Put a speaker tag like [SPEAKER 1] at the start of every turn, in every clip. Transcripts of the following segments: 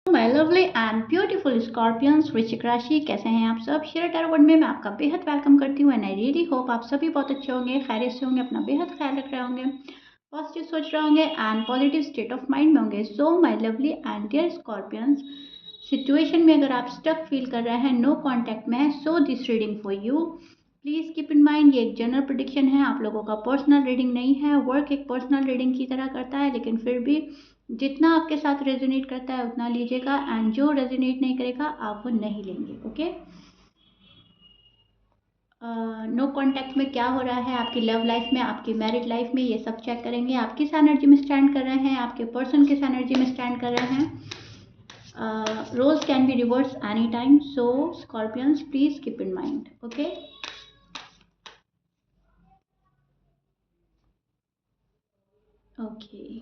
[SPEAKER 1] My lovely and beautiful Scorpions वृश्चिक राशि, कैसे हैं आप सब। शेयर टैरो वर्ड में मैं आपका बेहद वेलकम करती हूँ एंड आई रियली होप आप सभी बहुत अच्छे होंगे, खैरियत से होंगे, अपना बेहद ख्याल रख रहे होंगे, पॉजिटिव सोच रहे होंगे and positive state of mind में होंगे। So my lovely and dear Scorpions, situation में अगर आप स्टक फील कर रहे हैं, नो कॉन्टैक्ट में है, so this reading for you. Please keep in mind ये एक जनरल प्रेडिक्शन है, आप लोगों का पर्सनल रीडिंग नहीं है। वर्क एक पर्सनल रीडिंग की तरह करता है, लेकिन फिर भी जितना आपके साथ रेजोनेट करता है उतना लीजिएगा एंड जो रेजोनेट नहीं करेगा आप वो नहीं लेंगे। ओके, नो कांटेक्ट में क्या हो रहा है आपकी लव लाइफ में, आपकी मैरिड लाइफ में, ये सब चेक करेंगे। आप किस एनर्जी में स्टैंड कर रहे हैं, आपके पर्सन किस एनर्जी में स्टैंड कर रहे हैं। Roles can be reverse any time, so Scorpions please keep in mind. Okay, okay,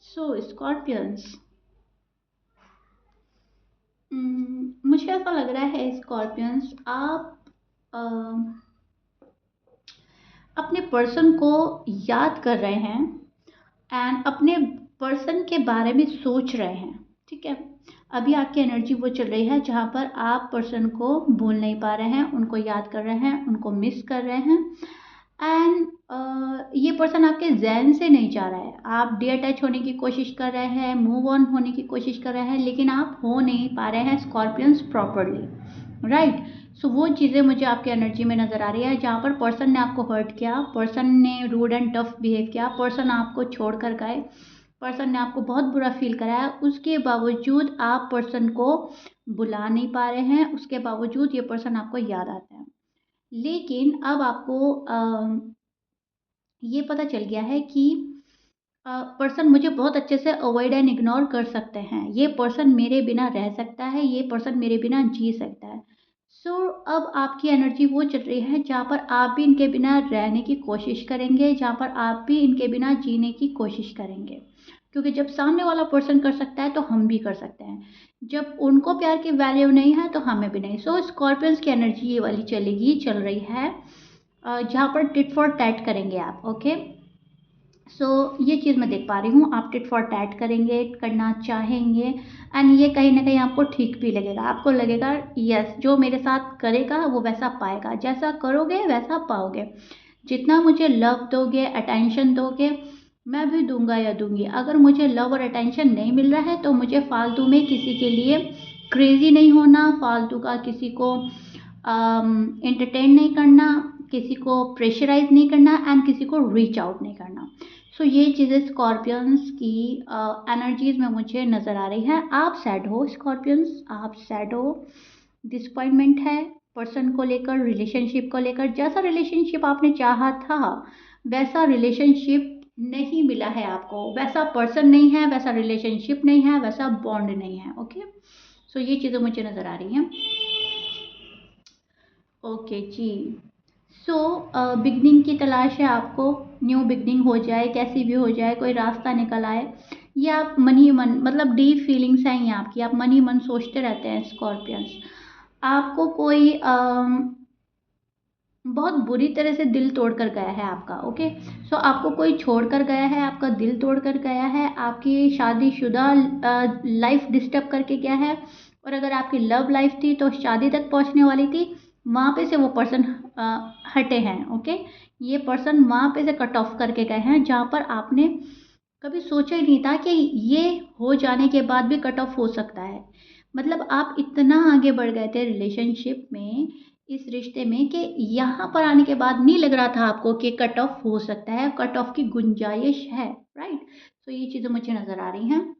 [SPEAKER 1] so Scorpions, मुझे ऐसा लग रहा है स्कॉर्पियंस, आप अपने पर्सन को याद कर रहे हैं एंड अपने पर्सन के बारे में सोच रहे हैं। ठीक है, अभी आपकी एनर्जी वो चल रही है जहाँ पर आप पर्सन को भूल नहीं पा रहे हैं, उनको याद कर रहे हैं, उनको मिस कर रहे हैं एंड ये पर्सन आपके जहन से नहीं जा रहा है। आप डी अटैच होने की कोशिश कर रहे हैं, मूव ऑन होने की कोशिश कर रहे हैं, लेकिन आप हो नहीं पा रहे हैं स्कॉर्पियंस प्रॉपरली, राइट। सो वो चीज़ें मुझे आपकी एनर्जी में नज़र आ रही है जहाँ पर पर्सन ने आपको हर्ट किया, पर्सन ने रूड एंड टफ बिहेव किया, पर्सन आपको छोड़ कर गए, पर्सन ने आपको बहुत बुरा फील कराया, उसके बावजूद आप पर्सन को बुला नहीं पा रहे हैं, उसके बावजूद ये पर्सन आपको याद आता है। लेकिन अब आपको ये पता चल गया है कि पर्सन मुझे बहुत अच्छे से अवॉइड एंड इग्नोर कर सकते हैं, ये पर्सन मेरे बिना रह सकता है, ये पर्सन मेरे बिना जी सकता है। सो अब आपकी एनर्जी वो चल रही है जहाँ पर आप भी इनके बिना रहने की कोशिश करेंगे, जहाँ पर आप भी इनके बिना जीने की कोशिश करेंगे, क्योंकि जब सामने वाला पर्सन कर सकता है तो हम भी कर सकते हैं। जब उनको प्यार की वैल्यू नहीं है तो हमें भी नहीं। सो स्कॉर्पियंस की एनर्जी ये वाली चल रही है जहाँ पर टिट फॉर टैट करेंगे आप। ओके, सो ये चीज़ मैं देख पा रही हूँ, आप टिट फॉर टैट करेंगे, करना चाहेंगे एंड ये कहीं ना कहीं आपको ठीक भी लगेगा, आपको लगेगा यस जो मेरे साथ करेगा वो वैसा पाएगा, जैसा करोगे वैसा पाओगे, जितना मुझे लव दोगे, अटेंशन दोगे, मैं भी दूंगा या दूंगी। अगर मुझे लव और अटेंशन नहीं मिल रहा है तो मुझे फालतू में किसी के लिए क्रेजी नहीं होना, फालतू का किसी को एंटरटेन नहीं करना, किसी को प्रेशराइज नहीं करना एंड किसी को रीच आउट नहीं करना। सो ये चीज़ें स्कॉर्पियंस की एनर्जीज में मुझे नज़र आ रही है। आप सैड हो स्कॉर्पियंस, आप सैड हो, डिसअपॉइंटमेंट है पर्सन को लेकर, रिलेशनशिप को लेकर। जैसा रिलेशनशिप आपने चाहा था वैसा रिलेशनशिप नहीं मिला है आपको, वैसा पर्सन नहीं है, वैसा रिलेशनशिप नहीं है, वैसा बॉन्ड नहीं है। ओके, सो ये चीज़ें मुझे नज़र आ रही हैं। ओके जी, सो बिगनिंग की तलाश है आपको, न्यू बिगनिंग हो जाए, कैसी भी हो जाए, कोई रास्ता निकल आए। ये आप मन ही मन, मतलब डीप फीलिंग्स हैं ये आपकी, आप मन ही मन सोचते रहते हैं स्कॉर्पियंस। आपको कोई बहुत बुरी तरह से दिल तोड़ कर गया है आपका। ओके, सो आपको कोई छोड़ कर गया है, आपका दिल तोड़ कर गया है, आपकी शादीशुदा लाइफ डिस्टर्ब करके गया है, और अगर आपकी लव लाइफ थी तो शादी तक पहुंचने वाली थी, वहाँ पे से वो पर्सन हटे हैं। ओके, ये पर्सन वहाँ पे से कट ऑफ करके गए हैं जहाँ पर आपने कभी सोचा ही नहीं था कि ये हो जाने के बाद भी कट ऑफ हो सकता है। मतलब आप इतना आगे बढ़ गए थे रिलेशनशिप में, इस रिश्ते में, कि यहाँ पर आने के बाद नहीं लग रहा था आपको कि कट ऑफ हो सकता है, कट ऑफ की गुंजाइश है, राइट। तो ये चीज़ें मुझे नज़र आ रही हैं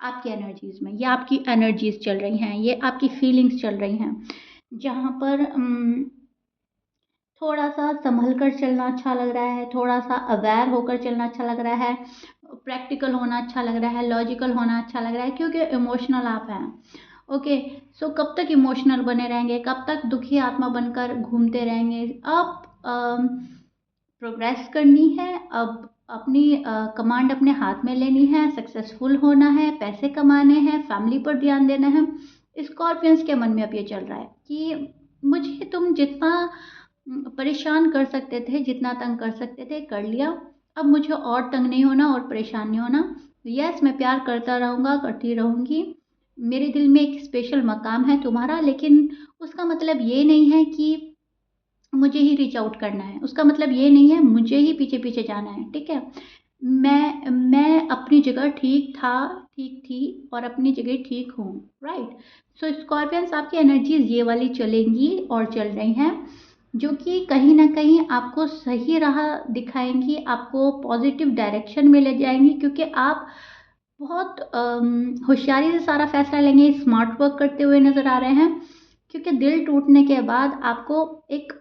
[SPEAKER 1] आपकी एनर्जीज में, ये आपकी एनर्जीज चल रही हैं, ये आपकी फीलिंग्स चल रही हैं, जहाँ पर थोड़ा सा संभल कर चलना अच्छा लग रहा है, थोड़ा सा अवेयर होकर चलना अच्छा लग रहा है, प्रैक्टिकल होना अच्छा लग रहा है, लॉजिकल होना अच्छा लग रहा है, क्योंकि इमोशनल आप हैं। ओके, सो कब तक इमोशनल बने रहेंगे, कब तक दुखी आत्मा बनकर घूमते रहेंगे। अब प्रोग्रेस करनी है, अब अपनी कमांड अपने हाथ में लेनी है, सक्सेसफुल होना है, पैसे कमाने हैं, फैमिली पर ध्यान देना है। स्कॉर्पियंस के मन में अब ये चल रहा है कि मुझे तुम जितना परेशान कर सकते थे, जितना तंग कर सकते थे कर लिया। अब मुझे और तंग नहीं होना और परेशान नहीं होना। यस, मैं प्यार करता रहूँगा, करती रहूँगी। मेरे दिल में एक स्पेशल मकाम है तुम्हारा, लेकिन उसका मतलब ये नहीं है कि मुझे ही रीच आउट करना है। उसका मतलब ये नहीं है मुझे ही पीछे-पीछे जाना है, ठीक है? मैं अपनी जगह ठीक थी और अपनी जगह ठीक हूँ, राइट? सो स्कॉर्पियंस, आपकी एनर्जीज़ ये वाली चलेंगी और चल रही हैं, जो कि कहीं न कहीं आपको सही राह दिखाएँगी, आपको पॉज़िटिव डायरेक्शन में ले जाएँगी, क्योंकि आप बहुत होशियारी से सारा फैसला लेंगे, स्मार्ट वर्क करते हुए नज़र आ रहे हैं, क्योंकि दिल टूटने के बाद आपको एक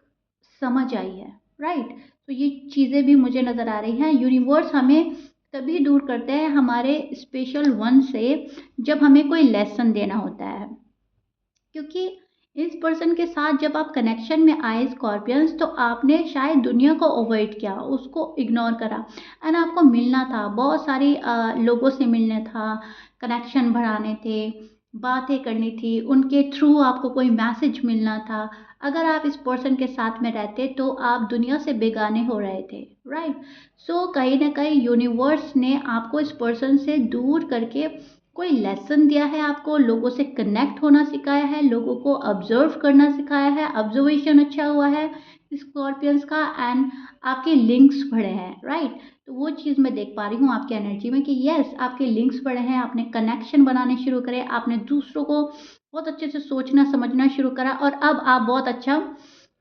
[SPEAKER 1] समझ आई है, राइट? तो ये चीज़ें भी मुझे नज़र आ रही हैं। यूनिवर्स हमें तभी दूर करते हैं हमारे स्पेशल वन से, जब हमें कोई लेसन देना होता है। क्योंकि इस पर्सन के साथ जब आप कनेक्शन में आए स्कॉर्पियंस, तो आपने शायद दुनिया को अवॉइड किया, उसको इग्नोर करा, एंड आपको मिलना था, बहुत सारी लोगों से मिलना था, कनेक्शन बढ़ाने थे, बातें करनी थी, उनके थ्रू आपको कोई मैसेज मिलना था। अगर आप इस पर्सन के साथ में रहते तो आप दुनिया से बेगाने हो रहे थे, राइट? सो कहीं ना कहीं यूनिवर्स ने आपको इस पर्सन से दूर करके कोई लेसन दिया है, आपको लोगों से कनेक्ट होना सिखाया है, लोगों को ऑब्जर्व करना सिखाया है, ऑब्जर्वेशन अच्छा हुआ है स्कॉर्पियंस का, एंड आपके लिंक्स बढ़े हैं, राइट? तो वो चीज़ मैं देख पा रही हूँ आपकी एनर्जी में कि यस, आपके लिंक्स बढ़े हैं, आपने कनेक्शन बनाने शुरू करे, आपने दूसरों को बहुत अच्छे से सोचना समझना शुरू करा, और अब आप बहुत अच्छा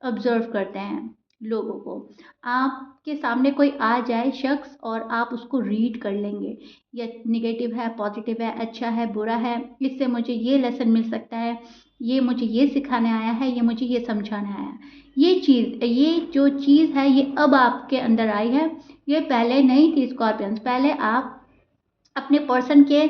[SPEAKER 1] ऑब्जर्व करते हैं लोगों को। आपके सामने कोई आ जाए शख्स और आप उसको रीड कर लेंगे, ये नेगेटिव है, पॉजिटिव है, अच्छा है, बुरा है, इससे मुझे ये लेसन मिल सकता है, ये मुझे ये सिखाने आया है, ये मुझे ये समझाने आया है। ये जो चीज़ है, ये अब आपके अंदर आई है, ये पहले नहीं थी स्कॉर्पियंस। पहले आप अपने पर्सन के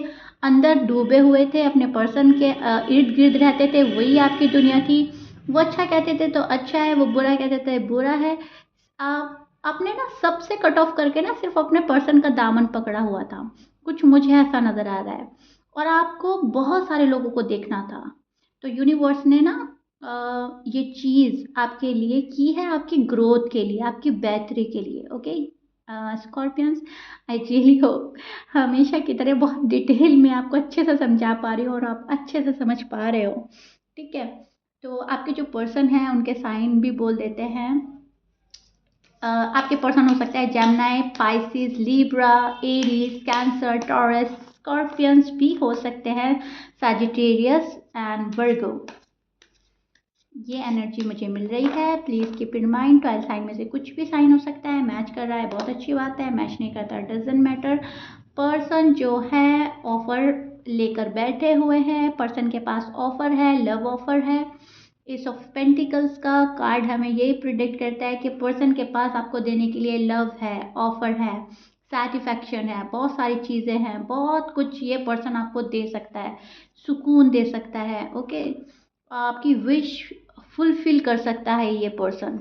[SPEAKER 1] अंदर डूबे हुए थे, अपने पर्सन के इर्द गिर्द रहते थे, वही आपकी दुनिया थी। वो अच्छा कहते थे तो अच्छा है, वो बुरा कहते थे बुरा है। आपने ना सबसे कट ऑफ करके ना सिर्फ अपने पर्सन का दामन पकड़ा हुआ था, कुछ मुझे ऐसा नज़र आ रहा है। और आपको बहुत सारे लोगों को देखना था, तो यूनिवर्स ने ना ये चीज़ आपके लिए की है, आपकी ग्रोथ के लिए, आपकी बेहतरी के लिए, okay? Scorpions, I really hope हमेशा की तरह बहुत डिटेल में आपको अच्छे से समझा पा रही हूँ और आप अच्छे से समझ पा रहे हो, ठीक है? तो आपके जो पर्सन हैं उनके साइन भी बोल देते हैं। आपके पर्सन हो सकता है Gemini, Pisces, Libra, Aries, Cancer, Taurus, Scorpions भी हो सकते हैं, सजिटेरियस एंड वर्गो। ये एनर्जी मुझे मिल रही है, please keep in mind. 12 sign में से कुछ भी साइन हो सकता है, मैच कर रहा है बहुत अच्छी बात है, मैच नहीं करता डजेंट मैटर। पर्सन जो है ऑफर लेकर बैठे हुए हैं, पर्सन के पास ऑफर है, लव ऑफर है। एस ऑफ पेंटिकल्स का कार्ड हमें यही प्रिडिक्ट करता है कि पर्सन के पास आपको देने के लिए लव है, ऑफर है, सेटिस्फैक्शन है, बहुत सारी चीज़ें हैं, बहुत कुछ ये पर्सन आपको दे सकता है, सुकून दे सकता है, ओके? आपकी विश फुलफिल कर सकता है ये पर्सन,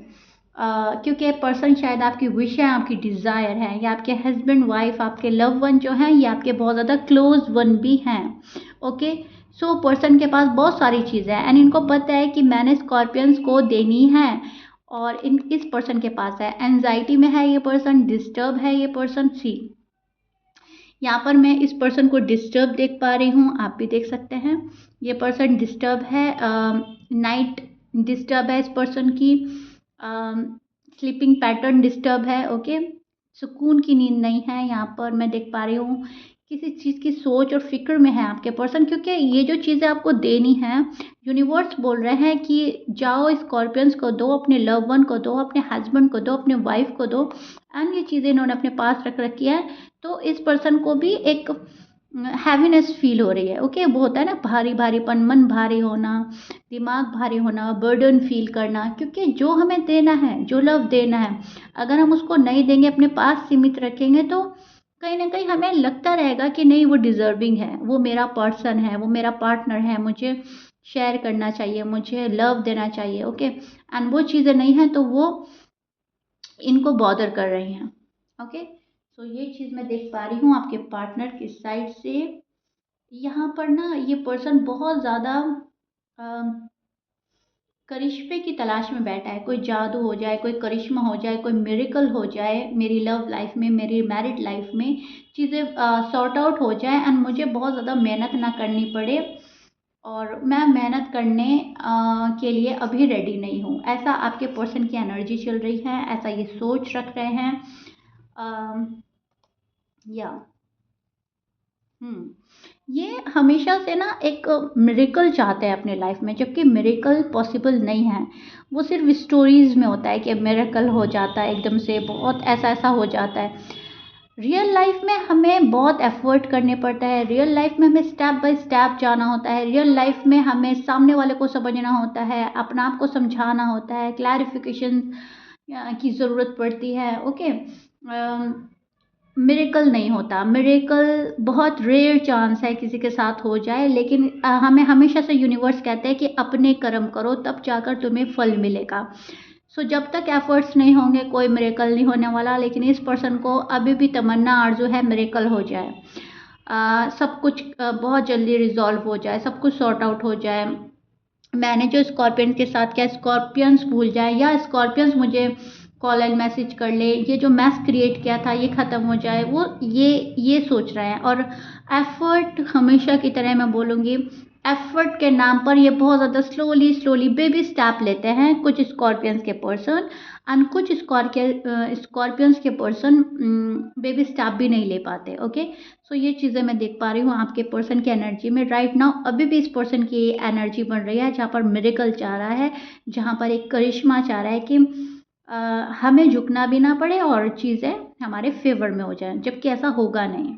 [SPEAKER 1] क्योंकि ये पर्सन शायद आपकी विश है, आपकी डिज़ायर है, या आपके हस्बैंड वाइफ, आपके लव वन जो हैं, ये आपके बहुत ज़्यादा क्लोज वन भी हैं, ओके? सो पर्सन के पास बहुत सारी चीज़ें हैं, एंड इनको पता है कि मैंने स्कॉर्पियंस को देनी है, और इन इस पर्सन के पास है, एंजाइटी में है ये पर्सन, डिस्टर्ब है ये पर्सन। सी, यहाँ पर मैं इस पर्सन को डिस्टर्ब देख पा रही हूँ, आप भी देख सकते हैं ये पर्सन डिस्टर्ब है, नाइट डिस्टर्ब है इस पर्सन की, स्लीपिंग पैटर्न डिस्टर्ब है, ओके? सुकून की नींद नहीं है, यहाँ पर मैं देख पा रही हूँ किसी चीज़ की सोच और फिक्र में है आपके पर्सन, क्योंकि ये जो चीज़ें आपको देनी है, यूनिवर्स बोल रहे हैं कि जाओ स्कॉर्पियंस को दो, अपने लव वन को दो, अपने हस्बैंड को दो, अपने वाइफ को दो, एंड ये चीज़ें इन्होंने अपने पास रख रखी है, तो इस पर्सन को भी एक हैवीनेस फील हो रही है, ओके? वो होता है ना भारी भारीपन, मन भारी होना, दिमाग भारी होना, बर्डन फील करना, क्योंकि जो हमें देना है, जो लव देना है, अगर हम उसको नहीं देंगे, अपने पास सीमित रखेंगे, तो कहीं ना कहीं हमें लगता रहेगा कि नहीं, वो डिजर्विंग है, वो मेरा पर्सन है, वो मेरा पार्टनर है, मुझे शेयर करना चाहिए, मुझे लव देना चाहिए, ओके? एंड वो चीज़ें नहीं हैं, तो वो इनको बॉदर कर रही हैं, ओके? सो ये चीज़ मैं देख पा रही हूँ आपके पार्टनर की साइड से। यहाँ पर ना ये पर्सन बहुत ज़्यादा करिश्मे की तलाश में बैठा है, कोई जादू हो जाए, कोई करिश्मा हो जाए, कोई मिरेकल हो जाए मेरी लव लाइफ में, मेरी मैरिड लाइफ में, चीज़ें सॉर्ट आउट हो जाए एंड मुझे बहुत ज़्यादा मेहनत ना करनी पड़े, और मैं मेहनत करने के लिए अभी रेडी नहीं हूँ। ऐसा आपके पर्सन की एनर्जी चल रही है, ऐसा ये सोच रख रहे हैं। अम, या ये हमेशा से ना एक मिरेकल चाहते हैं अपने लाइफ में, जबकि मिरेकल पॉसिबल नहीं है। वो सिर्फ स्टोरीज में होता है कि मिरेकल हो जाता है, एकदम से बहुत ऐसा ऐसा हो जाता है। रियल लाइफ में हमें बहुत एफर्ट करने पड़ता है, रियल लाइफ में हमें स्टेप बाय स्टेप जाना होता है, रियल लाइफ में हमें सामने वाले को समझना होता है, अपना आप को समझाना होता है, क्लैरिफिकेशन की ज़रूरत पड़ती है। ओके, मिरेकल नहीं होता, मिरेकल बहुत रेयर चांस है किसी के साथ हो जाए, लेकिन हमें हमेशा से यूनिवर्स कहते हैं कि अपने कर्म करो तब जाकर तुम्हें फल मिलेगा। सो जब तक एफर्ट्स नहीं होंगे कोई मिरेकल नहीं होने वाला, लेकिन इस पर्सन को अभी भी तमन्ना आरज़ू है मिरेकल हो जाए, सब कुछ बहुत जल्दी रिजॉल्व हो जाए, सब कुछ सॉर्ट आउट हो जाए। मैंने जो स्कॉर्पियन के साथ किया, स्कॉर्पियंस भूल जाए या स्कॉर्पियंस मुझे कॉल एंड मैसेज कर ले, ये जो मैस क्रिएट किया था ये ख़त्म हो जाए, वो ये सोच रहे हैं। और एफर्ट हमेशा की तरह मैं बोलूँगी, एफर्ट के नाम पर ये बहुत ज़्यादा स्लोली स्लोली बेबी स्टेप लेते हैं कुछ स्कॉर्पियंस के पर्सन, एंड कुछ स्कॉर्पियंस के पर्सन बेबी स्टेप भी नहीं ले पाते। ओके, सो ये चीज़ें मैं देख पा रही हूँ आपके पर्सन की एनर्जी में राइट नाउ। अभी भी इस पर्सन की एनर्जी बन रही है जहाँ पर मिरेकल चाह रहा है, जहाँ पर एक करिश्मा चाह रहा है कि हमें झुकना भी ना पड़े और चीज़ें हमारे फेवर में हो जाएं, जबकि ऐसा होगा नहीं।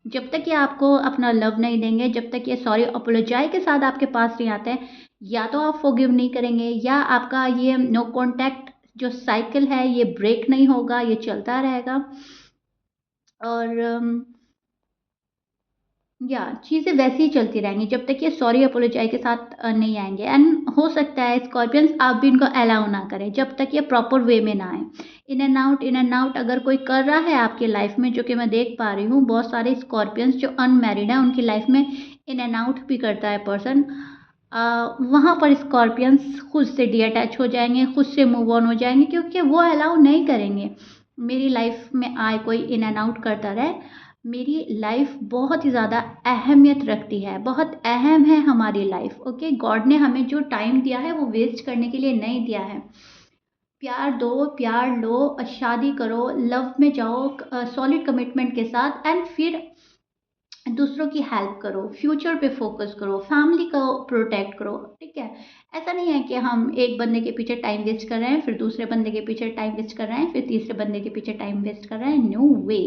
[SPEAKER 1] जब तक ये आपको अपना लव नहीं देंगे, जब तक ये सॉरी अपोलोजाई के साथ आपके पास नहीं आते हैं, या तो आप फॉरगिव नहीं करेंगे, या आपका ये नो कॉन्टैक्ट जो साइकिल है ये ब्रेक नहीं होगा, ये चलता रहेगा। और या चीज़ें वैसे ही चलती रहेंगी जब तक ये सॉरी अपोलोजाई के साथ नहीं आएंगे। एंड हो सकता है स्कॉर्पियंस आप भी इनको अलाउ ना करें जब तक ये प्रॉपर वे में ना आए। इन एंड आउट अगर कोई कर रहा है आपकी लाइफ में, जो कि मैं देख पा रही हूँ बहुत सारे स्कॉर्पियंस जो अनमैरिड हैं उनकी लाइफ में इन एंड आउट भी करता है पर्सन, वहाँ पर स्कॉर्पियंस खुद से डीअटैच हो जाएंगे, खुद से मूव ऑन हो जाएंगे, क्योंकि वो अलाउ नहीं करेंगे मेरी लाइफ में आए कोई इन एंड आउट करता रहे। मेरी लाइफ बहुत ही ज़्यादा अहमियत रखती है, बहुत अहम है हमारी लाइफ। ओके, गॉड ने हमें जो टाइम दिया है वो वेस्ट करने के लिए नहीं दिया है। प्यार दो, प्यार लो, शादी करो, लव में जाओ सॉलिड कमिटमेंट के साथ, एंड फिर दूसरों की हेल्प करो, फ्यूचर पे फोकस करो, फैमिली को प्रोटेक्ट करो। ठीक है, ऐसा नहीं है कि हम एक बंदे के पीछे टाइम वेस्ट कर रहे हैं, फिर दूसरे बंदे के पीछे टाइम वेस्ट कर रहे हैं, फिर तीसरे बंदे के पीछे टाइम वेस्ट कर रहे हैं। नो वे,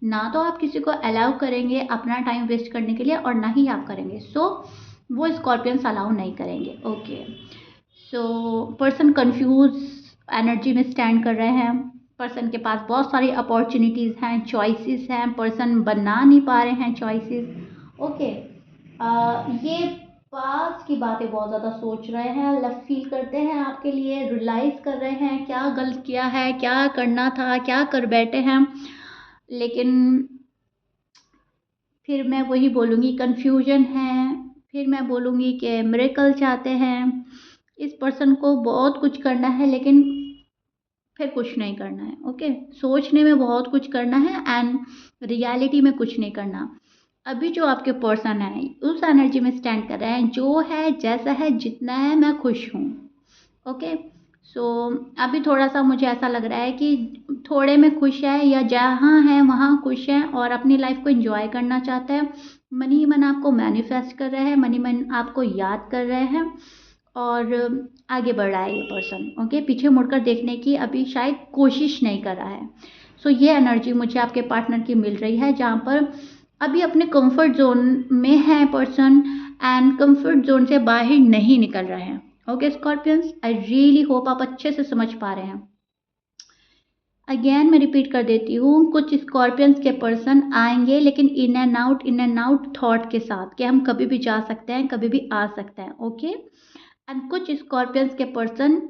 [SPEAKER 1] ना तो आप किसी को अलाउ करेंगे अपना टाइम वेस्ट करने के लिए और ना ही आप करेंगे। सो वो स्कॉर्पियंस अलाउ नहीं करेंगे। Okay, so person confuse energy में स्टैंड कर रहे हैं, पर्सन के पास बहुत सारी अपॉर्चुनिटीज़ हैं, चॉइसेस हैं, पर्सन बना नहीं पा रहे हैं चॉइसेस। ओके, ये पास की बातें बहुत ज़्यादा सोच रहे हैं, लव फील करते हैं आपके लिए, रियलाइज़ कर रहे हैं क्या गलत किया है, क्या करना था, क्या कर बैठे हैं, लेकिन फिर मैं वही बोलूँगी कन्फ्यूजन है, फिर मैं बोलूँगी कि मिरेकल चाहते हैं। इस पर्सन को बहुत कुछ करना है लेकिन फिर कुछ नहीं करना है। ओके, सोचने में बहुत कुछ करना है एंड रियलिटी में कुछ नहीं करना। अभी जो आपके पर्सन है उस एनर्जी में स्टैंड कर रहे हैं, जो है जैसा है जितना है मैं खुश हूँ। ओके, सो अभी थोड़ा सा मुझे ऐसा लग रहा है कि थोड़े में खुश है, या जहाँ है वहाँ खुश है और अपनी लाइफ को एंजॉय करना चाहता है। मन ही मन आपको मैनिफेस्ट कर रहे हैं, मन ही मन आपको याद कर रहे हैं और आगे बढ़ रहा है ये पर्सन। ओके, पीछे मुड़कर देखने की अभी शायद कोशिश नहीं कर रहा है। सो ये एनर्जी मुझे आपके पार्टनर की मिल रही है, जहाँ पर अभी अपने कंफर्ट जोन में है पर्सन एंड कंफर्ट जोन से बाहर नहीं निकल रहे हैं। Okay Scorpions, I really hope आप अच्छे से समझ पा रहे हैं। अगेन मैं रिपीट कर देती हूँ, कुछ स्कॉर्पियंस के पर्सन आएंगे लेकिन इन एंड आउट थॉट के साथ कि हम कभी भी जा सकते हैं, कभी भी आ सकते हैं। ओके, एंड कुछ स्कॉर्पियंस के पर्सन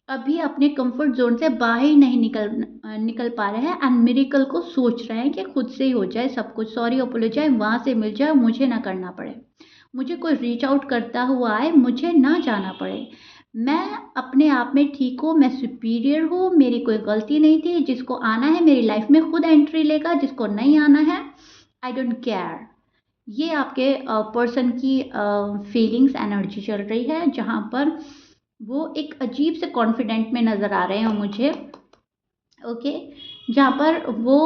[SPEAKER 1] अभी अपने कंफर्ट जोन से बाहर नहीं निकल पा रहे हैं एंड मिरेकल को सोच रहे हैं कि खुद से ही हो जाए सब कुछ, सॉरी अपोलोजाइज वहाँ से मिल जाए, मुझे ना करना पड़े, मुझे कोई रीच आउट करता हुआ आए, मुझे ना जाना पड़े, मैं अपने आप में ठीक हूँ, मैं सुपीरियर हूँ, मेरी कोई गलती नहीं थी, जिसको आना है मेरी लाइफ में खुद एंट्री लेगा, जिसको नहीं आना है आई डोंट केयर। ये आपके पर्सन की फीलिंग्स एनर्जी चल रही है, जहाँ पर वो एक अजीब से कॉन्फिडेंट में नज़र आ रहे हैं मुझे। ओके, जहाँ पर वो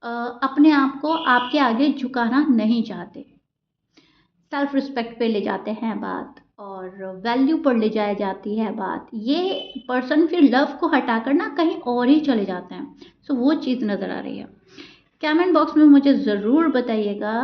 [SPEAKER 1] अपने आप को आपके आगे झुकाना नहीं चाहते, सेल्फ रिस्पेक्ट पे ले जाते हैं बात, और वैल्यू पर ले जाई जाती है बात। ये पर्सन फिर लव को हटाकर ना कहीं और ही चले जाते हैं। सो वो चीज़ नज़र आ रही है। कमेंट बॉक्स में मुझे ज़रूर बताइएगा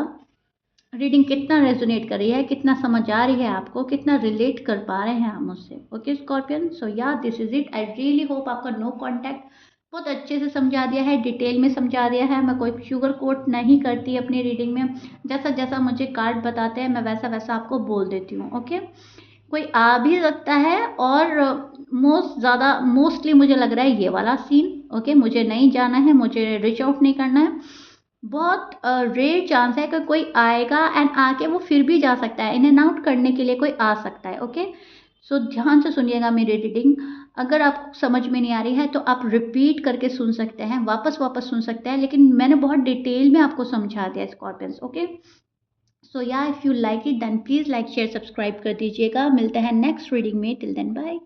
[SPEAKER 1] रीडिंग कितना रेजोनेट कर रही है, कितना समझ आ रही है आपको, कितना रिलेट कर पा रहे हैं आप मुझसे। ओके स्कॉर्पियन, सो या this is it. I really hope आपका नो कांटेक्ट बहुत अच्छे से समझा दिया है, डिटेल में समझा दिया है। मैं कोई शुगर कोट नहीं करती अपनी रीडिंग में, जैसा जैसा मुझे कार्ड बताते हैं मैं वैसा वैसा आपको बोल देती हूँ। ओके, कोई आ भी सकता है, और मोस्टली मुझे लग रहा है ये वाला सीन। ओके, मुझे नहीं जाना है, मुझे रीच आउट नहीं करना है। बहुत रेयर चांस है कि कोई आएगा एंड आके वो फिर भी जा सकता है, इन एंड आउट करने के लिए कोई आ सकता है। ओके, सो ध्यान से सुनिएगा मेरी रीडिंग। अगर आपको समझ में नहीं आ रही है तो आप रिपीट करके सुन सकते हैं, वापस वापस सुन सकते हैं, लेकिन मैंने बहुत डिटेल में आपको समझा दिया स्कॉर्पियंस। ओके, सो या if you like it then please like share subscribe कर दीजिएगा। मिलते हैं नेक्स्ट रीडिंग में, टिल देन बाय।